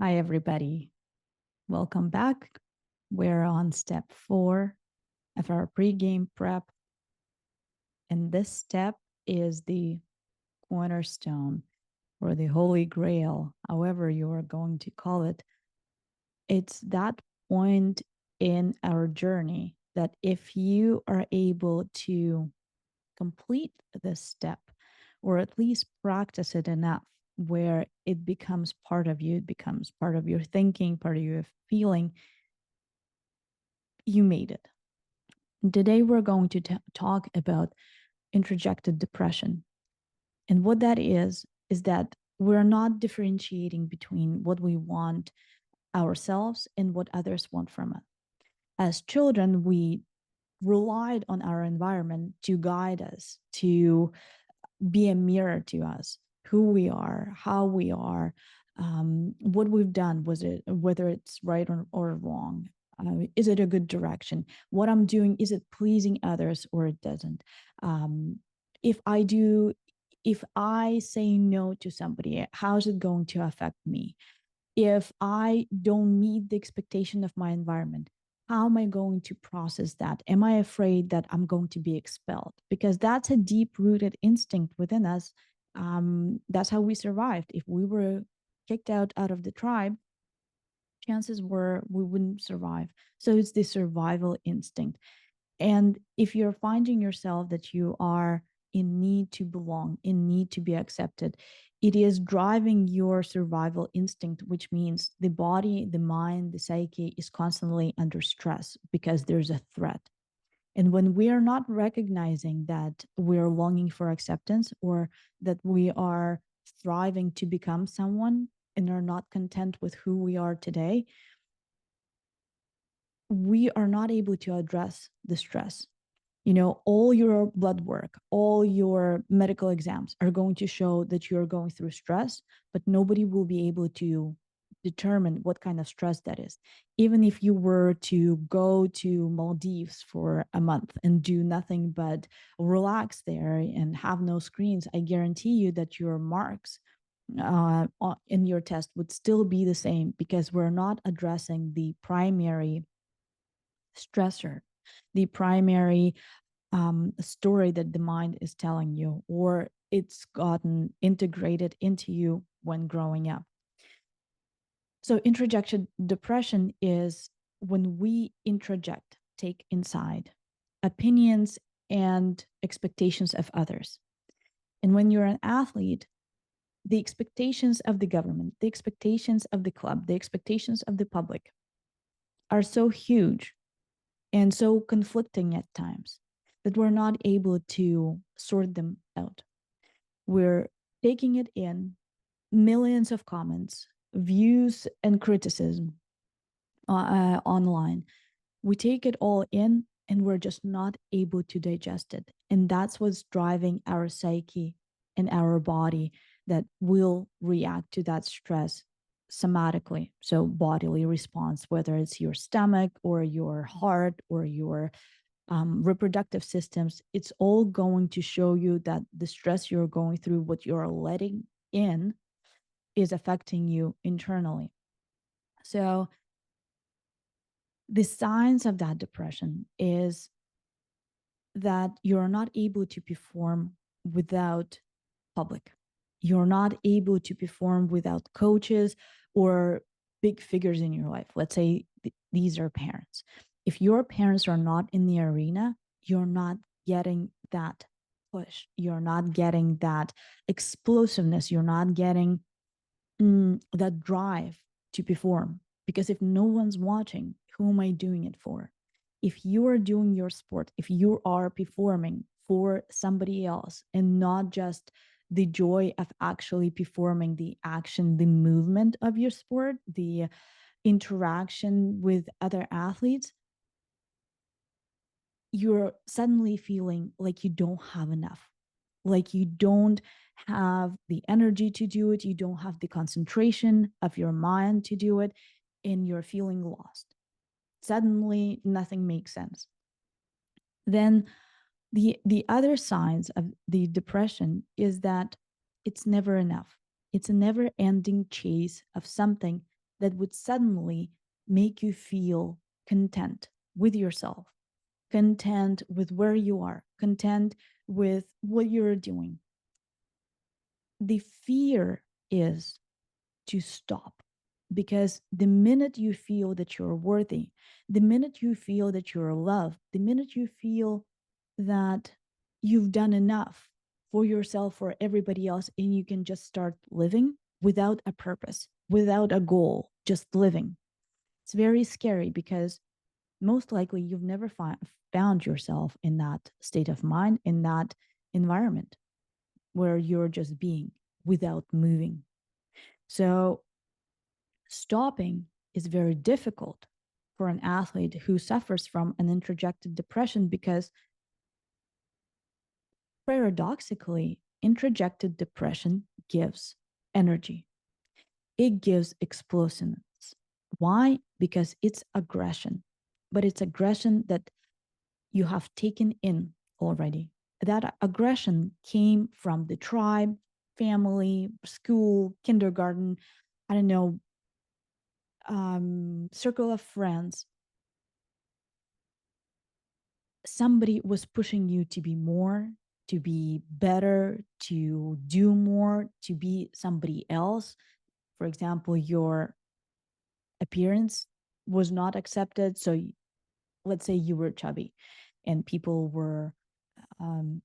Hi, everybody. Welcome back. We're on step 4 of our pre-game prep. And this step is the cornerstone or the holy grail, however you are going to call it. It's that point in our journey that if you are able to complete this step, or at least practice it enough where it becomes part of you, it becomes part of your thinking, part of your feeling, you made it. Today, we're going to talk about introjected depression. And what that is that we're not differentiating between what we want ourselves and what others want from us. As children, we relied on our environment to guide us, to be a mirror to us, who we are, how we are, what we've done, was it whether it's right or wrong. Is it a good direction? What I'm doing, is it pleasing others or it doesn't? Um, if I do, if I say no to somebody, how's it going to affect me? If I don't meet the expectation of my environment, how am I going to process that? Am I afraid that I'm going to be expelled? Because that's a deep rooted instinct within us. That's how we survived. If we were kicked out of the tribe, chances were we wouldn't survive. So it's the survival instinct. And if you're finding yourself that you are in need to belong, in need to be accepted, it is driving your survival instinct, which means the body, the mind, the psyche is constantly under stress because there's a threat. And when we are not recognizing that we're longing for acceptance or that we are striving to become someone and are not content with who we are today, we are not able to address the stress. All your blood work, all your medical exams are going to show that you're going through stress, but nobody will be able to determine what kind of stress that is. Even if you were to go to Maldives for a month and do nothing but relax there and have no screens, I guarantee you that your marks in your test would still be the same because we're not addressing the primary stressor, the primary story that the mind is telling you, or it's gotten integrated into you when growing up. So, introjection depression is when we introject, take inside opinions and expectations of others. And when you're an athlete, the expectations of the government, the expectations of the club, the expectations of the public are so huge and so conflicting at times that we're not able to sort them out. We're taking it in, millions of comments, views, and criticism online. We take it all in and we're just not able to digest it. And that's what's driving our psyche and our body that will react to that stress somatically. So, bodily response, whether it's your stomach or your heart or your reproductive systems, it's all going to show you that the stress you're going through, what you're letting in, is affecting you internally. So, the signs of that depression is that you're not able to perform without public. You're not able to perform without coaches or big figures in your life. Let's say these are parents. If your parents are not in the arena, you're not getting that push. You're not getting that explosiveness. You're not getting that drive to perform. Because if no one's watching, who am I doing it for? If you are doing your sport, if you are performing for somebody else and not just the joy of actually performing the action, the movement of your sport, the interaction with other athletes, you're suddenly feeling like you don't have enough, like you don't have the energy to do it, you don't have the concentration of your mind to do it, and you're feeling lost. Suddenly, nothing makes sense. Then the other signs of the depression is that it's never enough. It's a never ending chase of something that would suddenly make you feel content with yourself, content with where you are, content with what you're doing. The fear is to stop, because the minute you feel that you're worthy, the minute you feel that you're loved, the minute you feel that you've done enough for yourself, for everybody else, and you can just start living without a purpose, without a goal, just living. It's very scary, because most likely you've never found yourself in that state of mind, in that environment where you're just being without moving. So stopping is very difficult for an athlete who suffers from an introjected depression, because paradoxically, introjected depression gives energy, it gives explosiveness. Why? Because it's aggression, but it's aggression that you have taken in already. That aggression came from the tribe, family, school, kindergarten, I don't know, circle of friends. Somebody was pushing you to be more, to be better, to do more, to be somebody else. For example, your appearance was not accepted. So let's say you were chubby and people were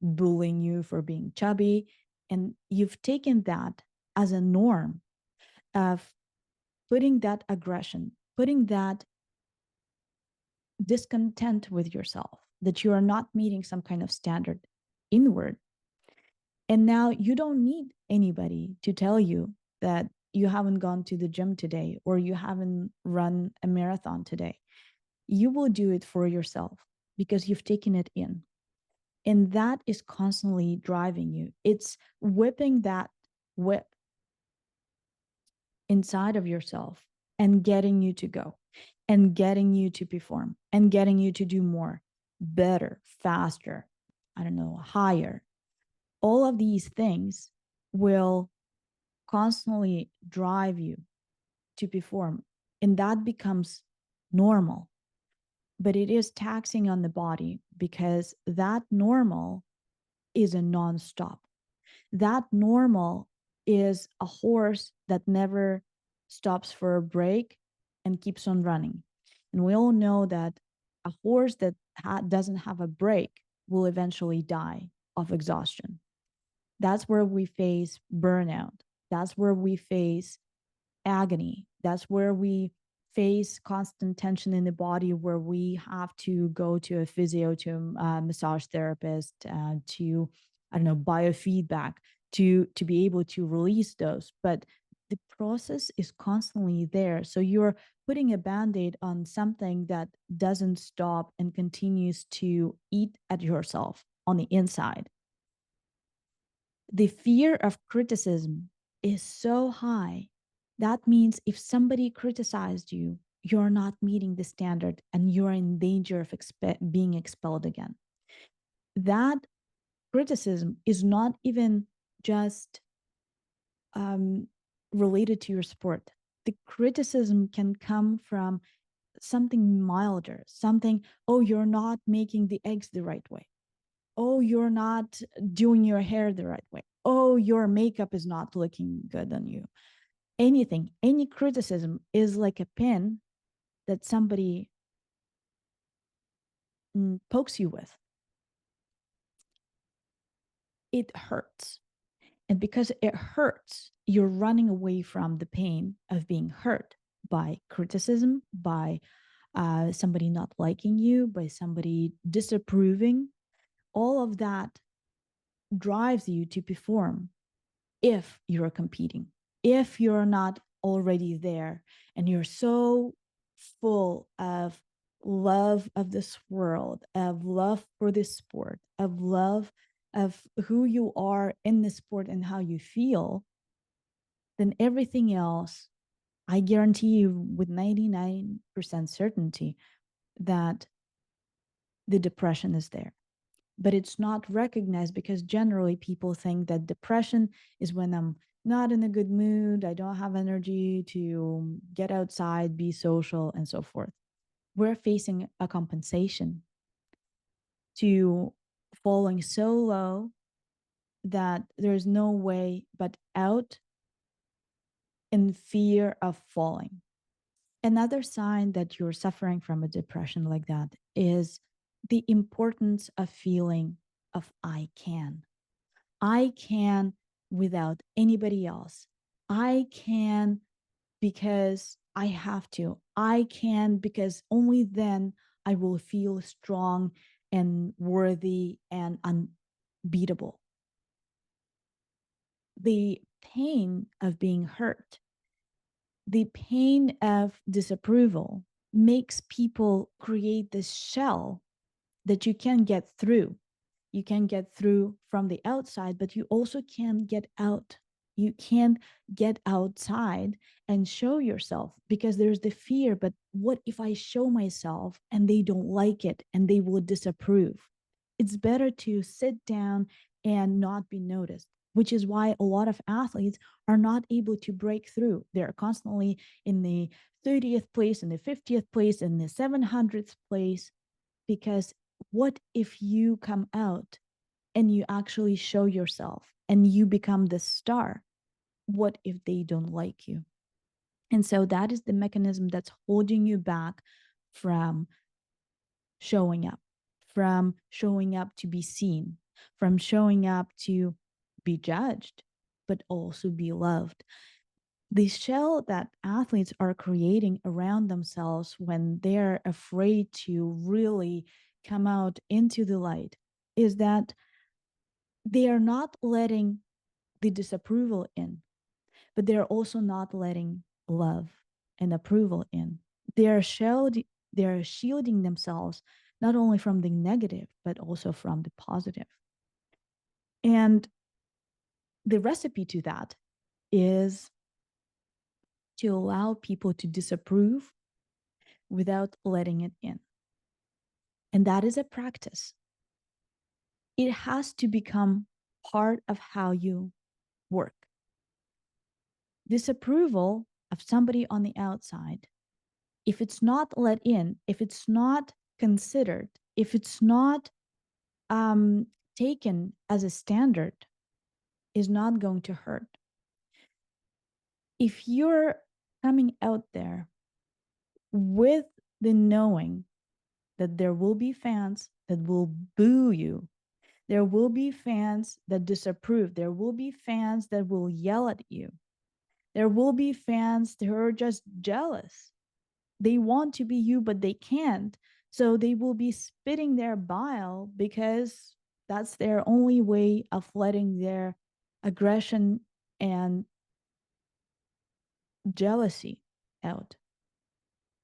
bullying you for being chubby. And you've taken that as a norm of putting that aggression, putting that discontent with yourself, that you are not meeting some kind of standard inward. And now you don't need anybody to tell you that you haven't gone to the gym today or you haven't run a marathon today. You will do it for yourself because you've taken it in. And that is constantly driving you. It's whipping that whip inside of yourself and getting you to go and getting you to perform and getting you to do more, better, faster, I don't know, higher. All of these things will constantly drive you to perform, and that becomes normal. But it is taxing on the body, because that normal is a non-stop. That normal is a horse that never stops for a break and keeps on running. And we all know that a horse that doesn't have a break will eventually die of exhaustion. That's where we face burnout. That's where we face agony. That's where we face constant tension in the body, where we have to go to a physio, to a massage therapist, to, I don't know, biofeedback to be able to release those. But the process is constantly there. So you're putting a band-aid on something that doesn't stop and continues to eat at yourself on the inside. The fear of criticism is so high. That means if somebody criticized you, you're not meeting the standard and you're in danger of being expelled again. That criticism is not even just um, related to your sport. The criticism can come from something milder, something, oh, you're not making the eggs the right way. Oh, you're not doing your hair the right way. Oh, your makeup is not looking good on you. Anything, any criticism is like a pin that somebody pokes you with. It hurts. And because it hurts, you're running away from the pain of being hurt by criticism, by somebody not liking you, by somebody disapproving. All of that drives you to perform if you're competing, if you're not already there and you're so full of love of this world, of love for this sport, of love of who you are in this sport and how you feel, then everything else, I guarantee you with 99% certainty that the depression is there. But it's not recognized, because generally people think that depression is when I'm not in a good mood. I don't have energy to get outside, be social, and so forth. We're facing a compensation to falling so low that there's no way but out in fear of falling. Another sign that you're suffering from a depression like that is the importance of feeling of I can. I can without anybody else. I can because I have to. I can because only then I will feel strong and worthy and unbeatable. The pain of being hurt, the pain of disapproval makes people create this shell that you can get through. You can get through from the outside, but you also can get out. You can get outside and show yourself because there's the fear. But what if I show myself and they don't like it and they will disapprove? It's better to sit down and not be noticed, which is why a lot of athletes are not able to break through. They're constantly in the 30th place, in the 50th place, in the 700th place, because what if you come out and you actually show yourself and you become the star? What if they don't like you? And so that is the mechanism that's holding you back from showing up, from showing up to be seen, from showing up to be judged, but also be loved. The shell that athletes are creating around themselves when they're afraid to really come out into the light is that they are not letting the disapproval in, but they're also not letting love and approval in. They're shielding themselves not only from the negative, but also from the positive. And the recipe to that is to allow people to disapprove without letting it in. And that is a practice. It has to become part of how you work. Disapproval of somebody on the outside, if it's not let in, if it's not considered, if it's not um, taken as a standard, is not going to hurt. If you're coming out there with the knowing that there will be fans that will boo you, there will be fans that disapprove, there will be fans that will yell at you, there will be fans who are just jealous. They want to be you, but they can't. So they will be spitting their bile because that's their only way of letting their aggression and jealousy out.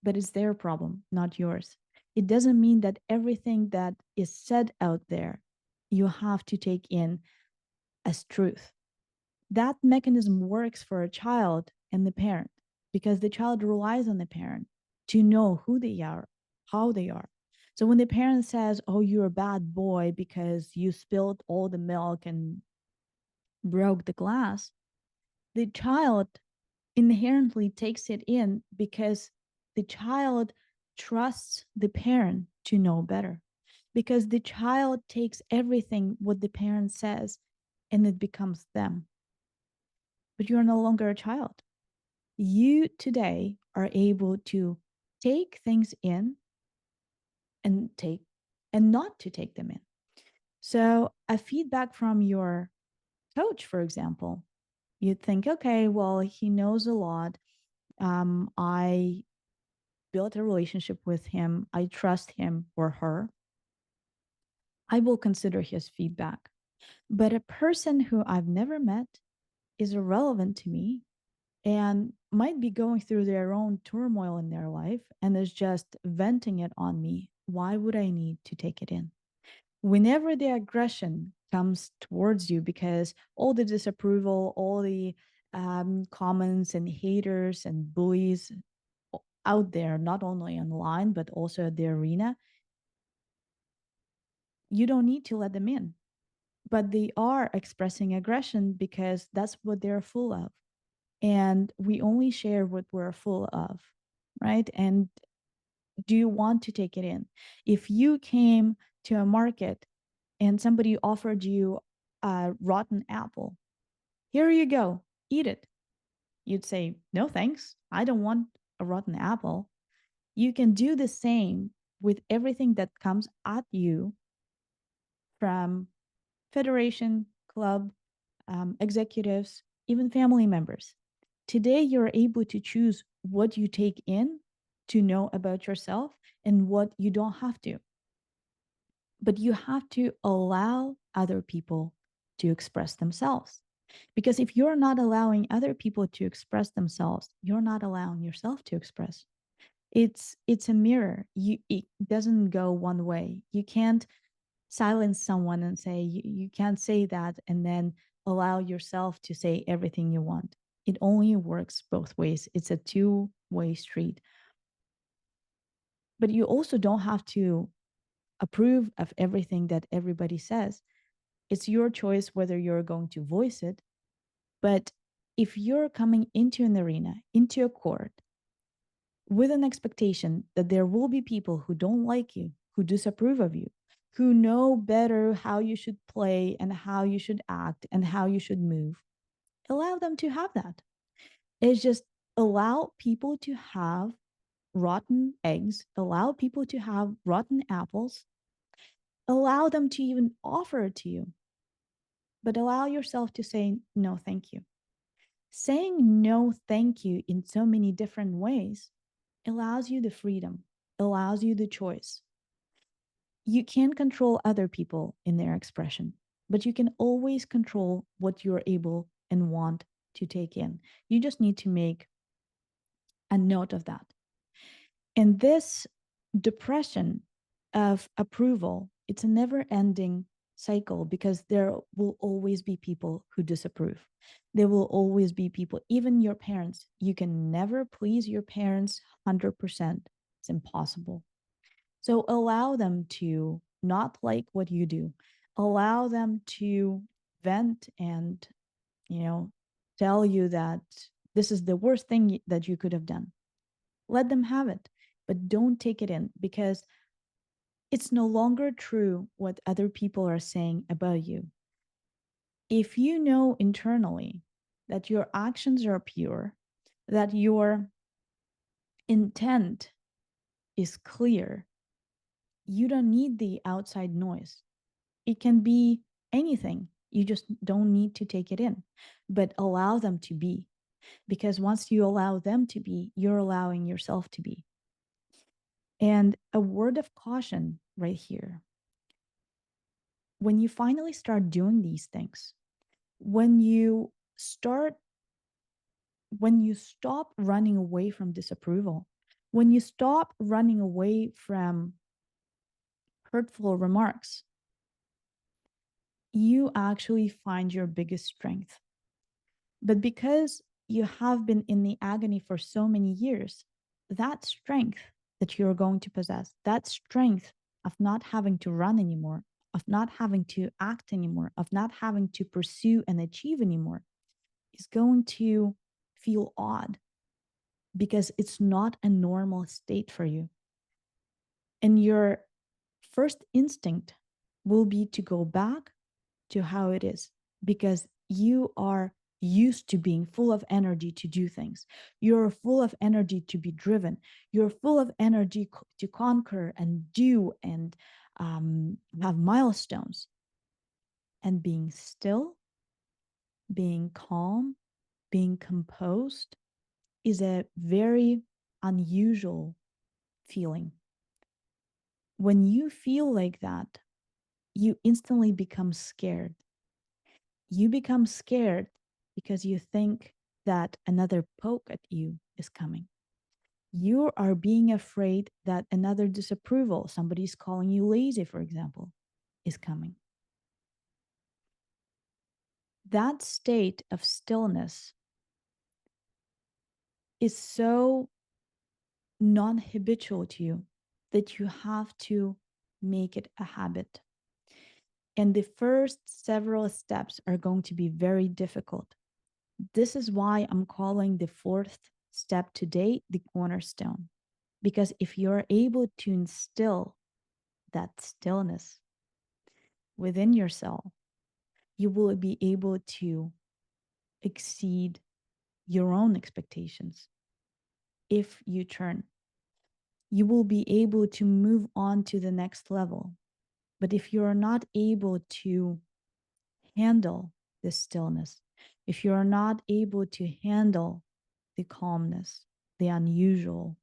But it's their problem, not yours. It doesn't mean that everything that is said out there you have to take in as truth. That mechanism works for a child and the parent because the child relies on the parent to know who they are, how they are. So when the parent says, "Oh, you're a bad boy because you spilled all the milk and broke the glass," the child inherently takes it in because the child trusts the parent to know better. Because the child takes everything what the parent says and it becomes them. But you're no longer a child. You today are able to take things in and take and not to take them in. So, a feedback from your coach, for example, you'd think, okay, well, he knows a lot. I built a relationship with him. I trust him or her. I will consider his feedback. But a person who I've never met is irrelevant to me and might be going through their own turmoil in their life and is just venting it on me. Why would I need to take it in? Whenever the aggression comes towards you, because all the disapproval, all the comments and haters and bullies out there, not only online, but also at the arena, you don't need to let them in but they are expressing aggression because that's what they're full of. And we only share what we're full of, right? And do you want to take it in? If you came to a market and somebody offered you a rotten apple, here you go, eat it. You'd say, no, thanks. I don't want a rotten apple. You can do the same with everything that comes at you from federation, club, executives, even family members. Today, you're able to choose what you take in to know about yourself and what you don't have to. But you have to allow other people to express themselves. Because if you're not allowing other people to express themselves, you're not allowing yourself to express. It's a mirror. It doesn't go one way. You can't silence someone and say you can't say that and then allow yourself to say everything you want. It only works both ways. It's a two-way street. But you also don't have to approve of everything that everybody says. It's your choice whether you're going to voice it. But if you're coming into an arena, into a court, with an expectation that there will be people who don't like you, who disapprove of you, who know better how you should play and how you should act and how you should move, allow them to have that. It's just allow people to have rotten eggs, allow people to have rotten apples, allow them to even offer it to you, but allow yourself to say, no, thank you. Saying no, thank you in so many different ways allows you the freedom, allows you the choice. You can't control other people in their expression, but you can always control what you're able and want to take in. You just need to make a note of that. And this depression of approval, it's a never ending cycle because there will always be people who disapprove. There will always be people, even your parents. You can never please your parents 100%. It's impossible. So allow them to not like what you do. Allow them to vent and, you know, tell you that this is the worst thing that you could have done. Let them have it, but don't take it in because it's no longer true what other people are saying about you. If you know internally that your actions are pure, that your intent is clear, you don't need the outside noise. It can be anything. You just don't need to take it in, but allow them to be. Because once you allow them to be, you're allowing yourself to be. And a word of caution right here, when you finally start doing these things, when you start, when you stop running away from disapproval, when you stop running away from hurtful remarks, you actually find your biggest strength. But because you have been in the agony for so many years, that strength that you're going to possess, that strength of not having to run anymore, of not having to act anymore, of not having to pursue and achieve anymore, is going to feel odd because it's not a normal state for you. And your first instinct will be to go back to how it is because you are used to being full of energy to do things. You're full of energy to be driven. You're full of energy to conquer and do and have milestones. And being still, being calm, being composed is a very unusual feeling. When you feel like that, you instantly become scared. You become scared because you think that another poke at you is coming. You are being afraid that another disapproval, somebody's calling you lazy, for example, is coming. That state of stillness is so non habitual to you that you have to make it a habit. And the first several steps are going to be very difficult. This is why I'm calling the fourth step today the cornerstone. Because if you're able to instill that stillness within yourself, you will be able to exceed your own expectations. If you turn, you will be able to move on to the next level. But if you are not able to handle the stillness, if you are not able to handle the calmness, the unusual,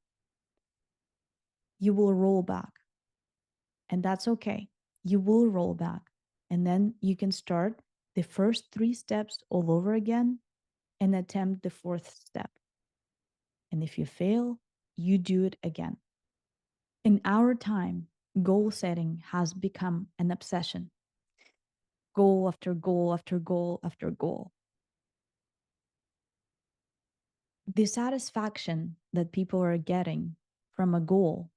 you will roll back. And that's okay. You will roll back. And then you can start the first three steps all over again and attempt the fourth step. And if you fail, you do it again. In our time, goal setting has become an obsession. Goal after goal after goal after goal. The satisfaction that people are getting from a goal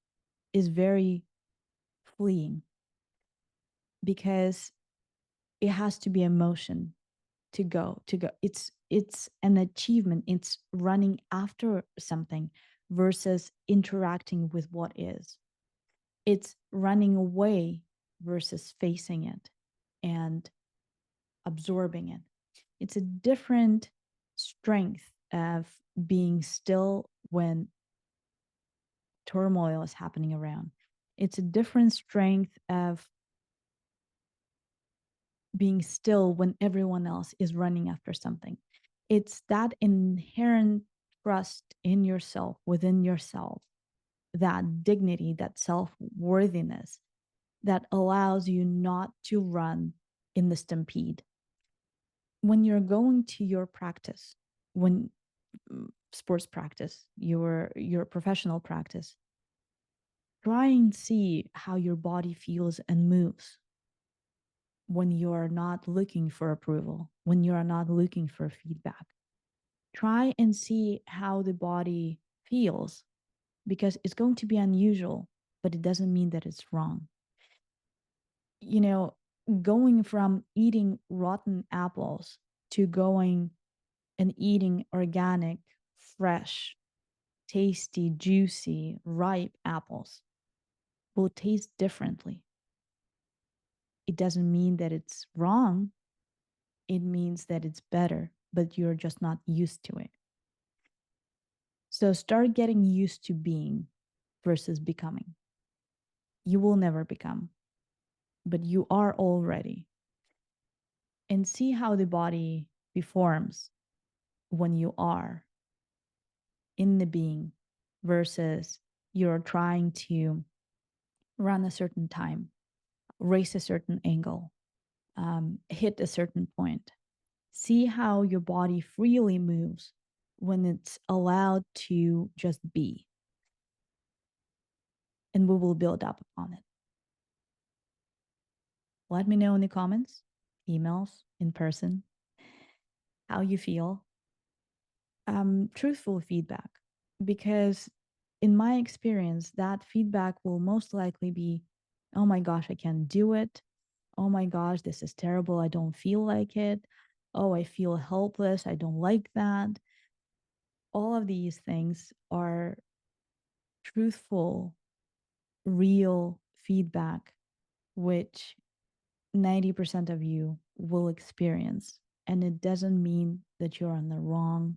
is very fleeing because it has to be emotion to go. It's an achievement. It's running after something versus interacting with what is. It's running away versus facing it and absorbing it. It's a different strength of being still when turmoil is happening around. It's a different strength of being still when everyone else is running after something. It's that inherent trust in yourself, within yourself, that dignity, that self worthiness that allows you not to run in the stampede. When you're going to your practice, when sports practice, your professional practice, try and see how your body feels and moves when you're not looking for approval, when you're not looking for feedback. Try and see how the body feels because it's going to be unusual, but it doesn't mean that it's wrong. You know, going from eating rotten apples to going and eating organic, fresh, tasty, juicy, ripe apples will taste differently. It doesn't mean that it's wrong. It means that it's better, but you're just not used to it. So start getting used to being versus becoming. You will never become, but you are already. And see how the body performs when you are in the being versus you're trying to run a certain time, race a certain angle, hit a certain point. See how your body freely moves when it's allowed to just be. And we will build up upon it. Let me know in the comments, emails, in person, how you feel. Truthful feedback, because in my experience, that feedback will most likely be, oh my gosh, I can't do it. Oh my gosh, this is terrible. I don't feel like it. Oh, I feel helpless. I don't like that. All of these things are truthful, real feedback, which 90% of you will experience. And it doesn't mean that you're on the wrong